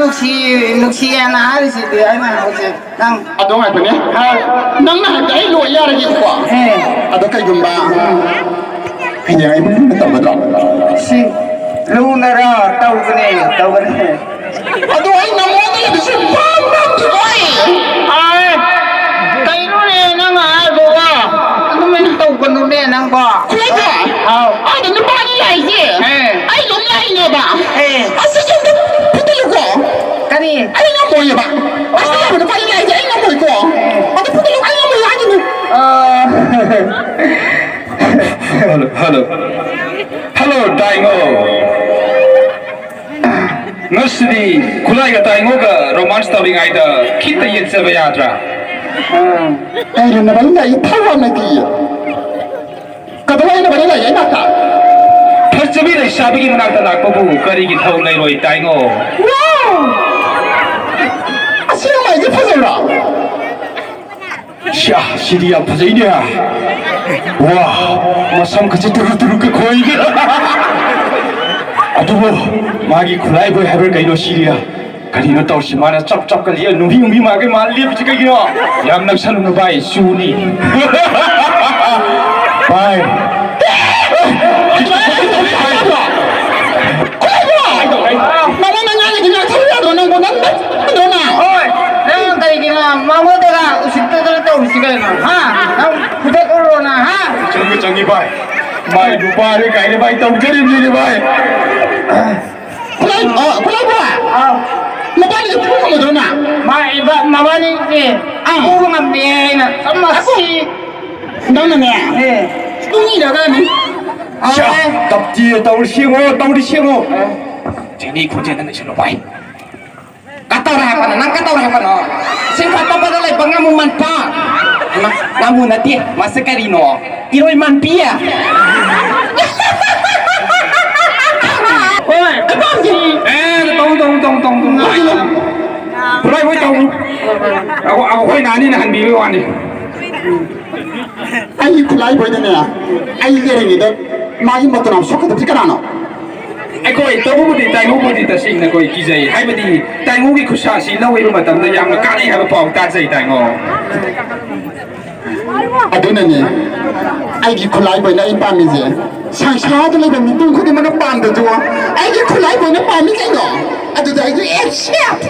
누시야 나 하르시드 아이나 어제 난 아동 할 거냐? 낭나 할 로 야라기 거. 아동 kai gumba. 그냥 이분 또 시 루나라 따우그네 아동 아이 나모들 무슨 빰빰 아 따이로네 난 알고와 그러면 따우그네 난 봐. 그래? 아, 너는 많이 알지? 아이 너무 많이 봐. 아, 세상에 부들고. 까니 아이 나 뭐야 봐. 아, 세상에 많이 알지? 아이 나 뭐고. 아, 부들고 아이 나 뭐야 아니. Hello, Taingo. Ngasidi Khulai ka Taingo ka romance story ngai da kita yen se bayatra. Ai na bal lai thawa na ki. Kadai na bal lai na ta. Phachbi lai sabi ki manak ta lak bu kari ki thau lai roi Taingo. Wow! Asira mai ji phajara. Sha, Siria phajainya. Wow, masam kachi turu ka khoi ga. Adubo, magi Khulai boy haber kaino Siria. Kali no tau simana chap ka liya nubi mage mal liya bichi kai no. Yam nak sanu no bai suni. Bye. Mama nanya ni nak thaya do nang bonan do na. oi 내가 따이기나 마모데가 우식도들 또 우식이나 하 부대 걸로나 하 Jangi bai. Mai dupa re kai re bai tau kari ni bai. Khulai ba. Mabani tu mo do na. mai ba mabani ke aku ngambil na sama si Nang na ne. Tu ni da ga ni. Sha, tập chia tàu đi xiên ô. Chỉ đi không trên nó sẽ bay. Kata orang apa no? Sing kata pada lai pangamu manpa. Namun nanti masa karino, iroi manpia. oi Abang ji. Tong. Khulai boy tong. Aku koi nani na hanbi wan ni. Ai Khulai boy da ne. Ai gere ni da. Magi matram sokat tikarano. Ai koi tau bu di Taingo bu di ta sing na koi ki jai. Hai ba di Taingo ki khusa si lawai ba matam da yam ka ni ha ba pau ta jai Taingo. Aduna ne. Ai gi Khulai boy na ai pa mi je. Sang sa da lai ba mi tung khu di mana pam da jo. Ai gi Khulai boy na pa mi kai no. Adu da ai gi accept.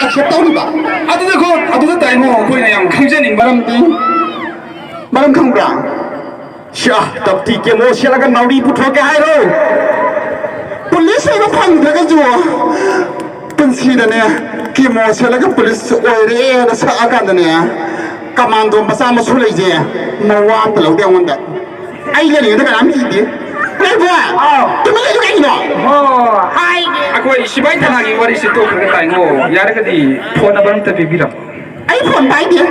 Accept tau ni ba. Adu da Taingo koi na yam khang jen ning baram ti. Maram khang bra. Sha, tập ti ke mo sia la ga nauri pu tho ke hai ro. Police ay kapang daga jo. Pensi da ne. Ke mo sia la ga police oi re na sa akan da ne. Commando masa ma su lai je. Na wa ta lo de won da. Ai le ni da ga am ji di. Ai ba. Tu me le ga ni no. hai Aku sibai tanah ni wari situ ke Taingo. Ya ada kadi phone number ta bibiram. Ai phone bai di.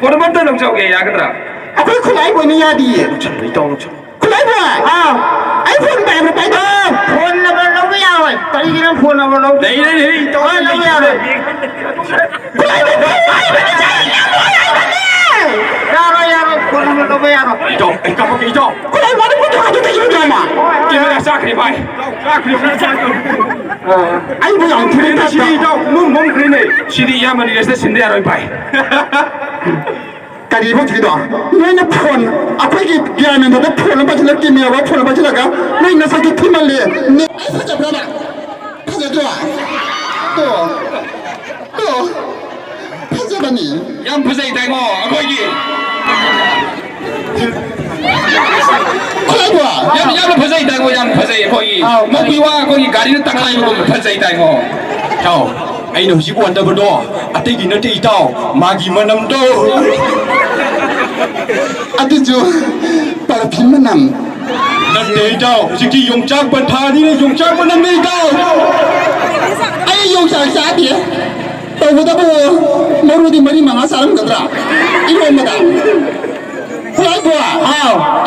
Phone number ta long chau ke ya kadra. Aku Khulai boy ni ya di. Chal tong chau. Khulai boy. Ai phone bai ma bai da. phone number đâu có nhau rồi 따이기는 phone number đâu Nei tong. đâu có nhau rồi Khulai boy. Ai ba ni chai ya mo ai ba ni. ya rồi phone number đâu có nhau rồi Ito, ay kapag ito. Khulai boy ni pu tho da yu da ma. Kaya na sakri bai. Sakri Ai boy ang phone ta Sidi ito, mum krine. Sidi yaman ni resta sinde aroy bai. Kali mo tido. Noi na phone. Akwai ki gyana da phone ba tla ki me wa phone ba tla ga. Noi na sa ki thimale. Ne ai fa ja brada. Fa ja do. To. Fa ja ba ni. Yam phasai Taingo, akoy ki. Khulai boy. Yam phasai Taingo, yam phasai akoy ki. Mo piwa akoy ki gari na taklai mo phasai Taingo. Tao, ai no hiji wanda bodo, ate gi na te tao, magi manam do. Atu jo. Para phim manam. Na te tao, hiji yong chak ban tha ni yong chak manam nei tao. Ai yong sa sa di. To bu da bu. Moru di mari manga saram gadra. Ino ma da. Khulai boy.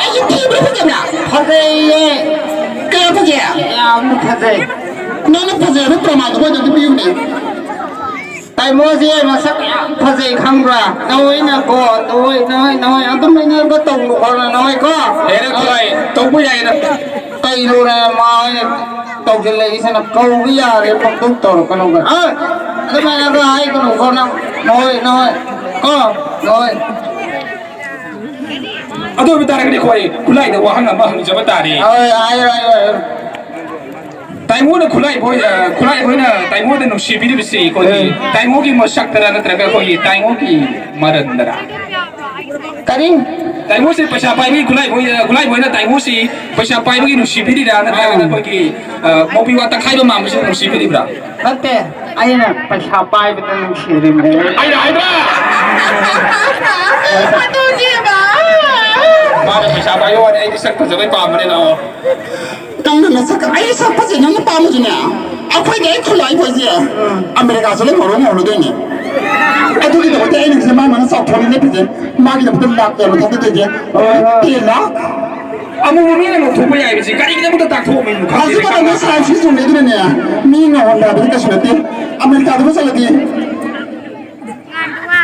Ai yi thi ba fa ja na. 파세에 Ka fa ja. 야 파세 Na na fa ja na prama da ba da bi yu ni. 따이모지에 마삭 파세 강브라 너희나 거 너희 어떤 맨날 거 똥고 거나 너희 거 Era Khulai, taubu ya ina cây lô này mà cầu trên lấy xem là câu cái giờ để phong tục tổ con ông ơi thế mà em hai con ông con nào nói có rồi ado bitara cái khoi Khulai na wahang ama hang jaba tari ơi ai rồi Taingo na Khulai boy na Taingo na nung shibi ni si ko ni Taingo ki masak tara na traga ko yi Taingo ki maran dara cái đi Taingo si paisa pai ni Khulai boy na Taingo si paisa pai ni nung shibi ni da na traga na ko ki mobi wa ta khai ba mam si nung shibi ni bra nè ai nè phải chào bài với tên sĩ đi mẹ ai da tôi gì mà ma da paisa pai yo ai ki sak ta jabai pa mane na Đang là sắc ấy sắc phát triển nó bao nhiêu nè? À quay đấy không lại quay gì à? America sẽ lấy một lỗ đấy nhỉ? À tôi cái đầu tiên này mà nó sọc thằng này bây giờ, mà cái đầu tiên lạc rồi nó thằng cái gì? Tiền đó. amu mi na thu ba ya bi si kari ni mo ta thu mi nu À chứ mà nó sai chứ dùng đấy thôi nè. Mi ngon là cái số tiền. America nó sẽ là gì?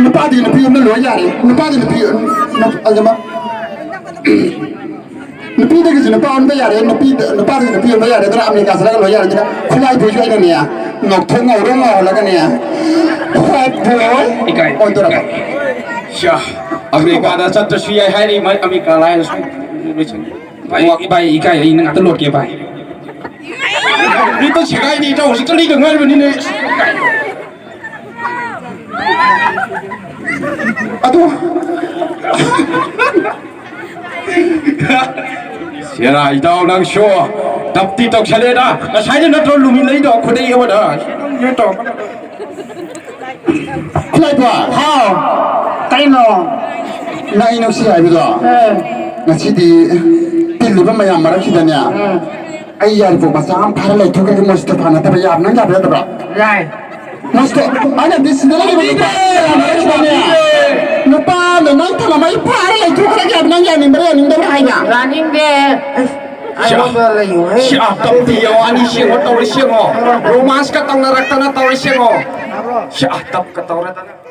Nó ba tiền nó phi nó lỗi gì? Nó ba tiền nó phi nó anh em nó phi cái gì nó bao nhiêu giờ nó ba tiền nó phi bao giờ đó America sẽ là lỗi gì đó? Khulai bùi cho anh nè. Ngọc thôn ngầu đó ngầu là cái nè. Khoai bùi. ikai Ôi tôi đã. Syah, Amerika dah satu syai hari mai Amerika lain. bai ikai ai na ta lot ke bai Itu cerai ni tahu sekali dengar begini. Aduh. Siapa tahu nang show. Tapi tak saya dah. Nah saya nak terlalu minat itu. Aku dah iya dah. Saya tahu. Khulai bùa. hao cái nọ Nay nó xì ai bây giờ? Nó xì đi. Tin lúc mà mà khi đó nè. Ai Yairipok mà sao phải lại thôi cái mosque phana tapi ya nang ya berapa? dài Mosque. Ada di sini lagi berapa? Khi đó nè. Lupa là nang thằng mày phải lại thôi cái ya nang ya ni berapa ni berapa hanya? là những cái ai không được làอยู่ให้ Siap tapi yang ani siang atau siang oh. Romans katang narak tanah tahu siang oh. Siap tapi kata orang tanah.